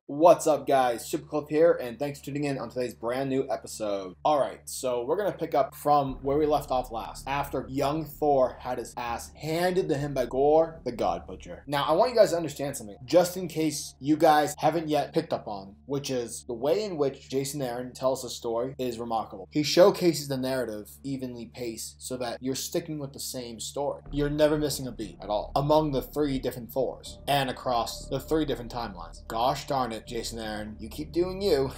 What's up, guys? SuperCliff here, and thanks for tuning in on today's brand new episode. Alright, so we're gonna pick up from where we left off last, after young Thor had his ass handed to him by Gorr, the God Butcher. Now, I want you guys to understand something, just in case you guys haven't yet picked up on, which is the way in which Jason Aaron tells the story is remarkable. He showcases the narrative evenly paced so that you're sticking with the same story. You're never missing a beat at all, among the 3 different Thors, and across the 3 different timelines. Gosh darn it, Jason Aaron, you keep doing you.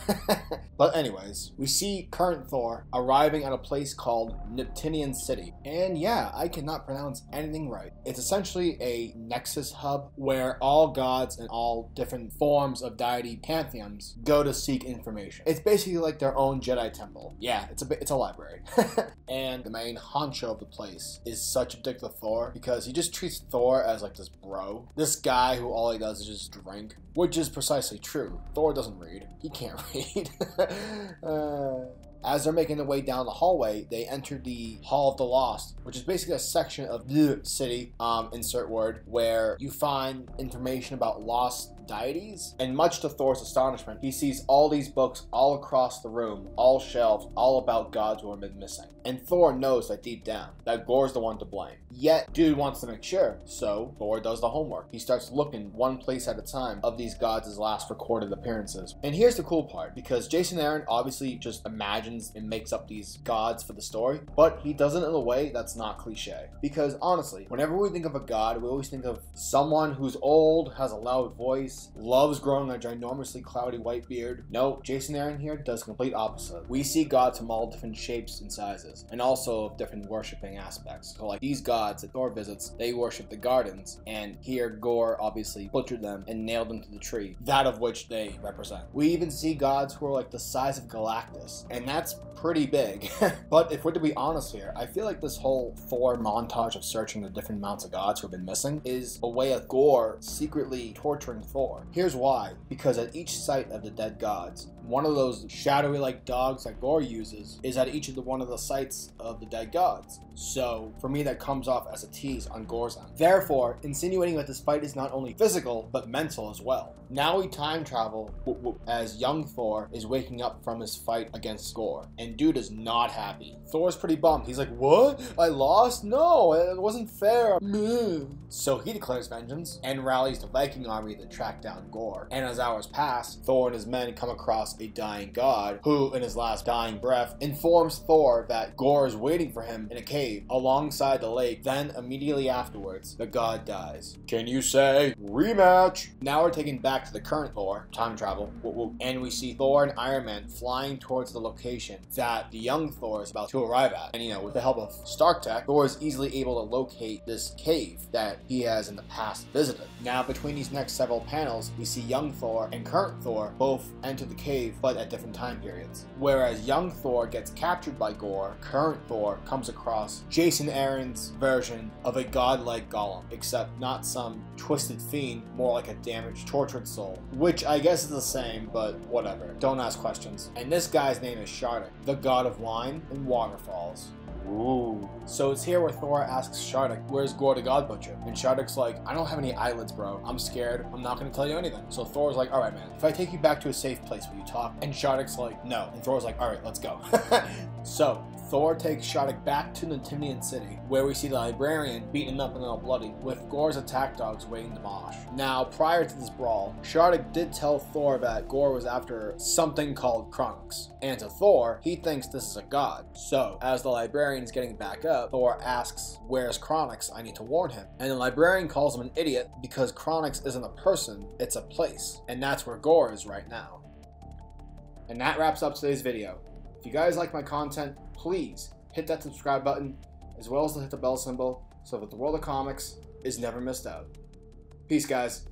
But anyways, we see current Thor arriving at a place called Neptunian City. And yeah, I cannot pronounce anything right. It's essentially a nexus hub where all gods and all different forms of deity pantheons go to seek information. It's basically like their own Jedi temple. Yeah, it's a library. And the main honcho of the place is such a dick to Thor because he just treats Thor as like this bro. This guy who all he does is just drink, which is precisely true. Thor doesn't read. He can't read. As they're making their way down the hallway, they enter the Hall of the Lost, which is basically a section of the city, insert word, where you find information about lost deities. And much to Thor's astonishment, he sees all these books all across the room, all shelved, all about gods who have been missing. And Thor knows that deep down, that Gorr's the one to blame. Yet, dude wants to make sure, so Thor does the homework. He starts looking one place at a time of these gods' last recorded appearances. And here's the cool part, because Jason Aaron obviously just imagines and makes up these gods for the story, but he does it in a way that's not cliche. Because honestly, whenever we think of a god, we always think of someone who's old, has a loud voice, loves growing a ginormously cloudy white beard. No, Jason Aaron here does the complete opposite. We see gods from all different shapes and sizes, and also different worshipping aspects. So like these gods that Thor visits, they worship the gardens, and here Gorr obviously butchered them and nailed them to the tree, that of which they represent. We even see gods who are like the size of Galactus, and that's pretty big. But if we're to be honest here, I feel like this whole Thor montage of searching the different amounts of gods who have been missing is a way of Gorr secretly torturing Thor. Here's why. Because at each site of the dead gods, one of those shadowy like dogs that Gorr uses is at each of one of the sites of the dead gods. So for me, that comes off as a tease on Gorr's end. Therefore, insinuating that this fight is not only physical but mental as well. Now we time travel as young Thor is waking up from his fight against Gorr, and dude is not happy. Thor's pretty bummed. He's like, what? I lost? No, it wasn't fair. So he declares vengeance and rallies the Viking army to track down Gorr. And as hours pass, Thor and his men come across a dying god who, in his last dying breath, informs Thor that Gorr is waiting for him in a cave alongside the lake. Then immediately afterwards, the god dies. Can you say rematch? Now we're taken back to the current Thor, time travel, and we see Thor and Iron Man flying towards the location that the young Thor is about to arrive at. And you know, with the help of Stark Tech, Thor is easily able to locate this cave that he has in the past visited. Now between these next several panels, we see young Thor and current Thor both enter the cave, but at different time periods. Whereas young Thor gets captured by Gorr, current Thor comes across Jason Aaron's version of a godlike golem, except not some twisted fiend, more like a damaged, tortured soul, which I guess is the same, but whatever. Don't ask questions. And this guy's name is Shardik, the god of wine and waterfalls. Ooh. So it's here where Thor asks Shardik, where's Gorr the God Butcher? And Shardik's like, I don't have any eyelids, bro. I'm scared. I'm not gonna tell you anything. So Thor's like, alright, man. If I take you back to a safe place, will you talk? And Shardik's like, no. And Thor's like, alright, let's go. So Thor takes Shardik back to Neptunian City, where we see the librarian beaten up and all bloody, with Gorr's attack dogs waiting to mosh. Now, prior to this brawl, Shardik did tell Thor that Gorr was after something called Kronix. And to Thor, he thinks this is a god. So, as the librarian is getting back up, Thor asks, where's Kronix? I need to warn him. And the librarian calls him an idiot because Kronix isn't a person, it's a place. And that's where Gorr is right now. And that wraps up today's video. If you guys like my content, please hit that subscribe button, as well as hit the bell symbol, so that the world of comics is never missed out. Peace, guys.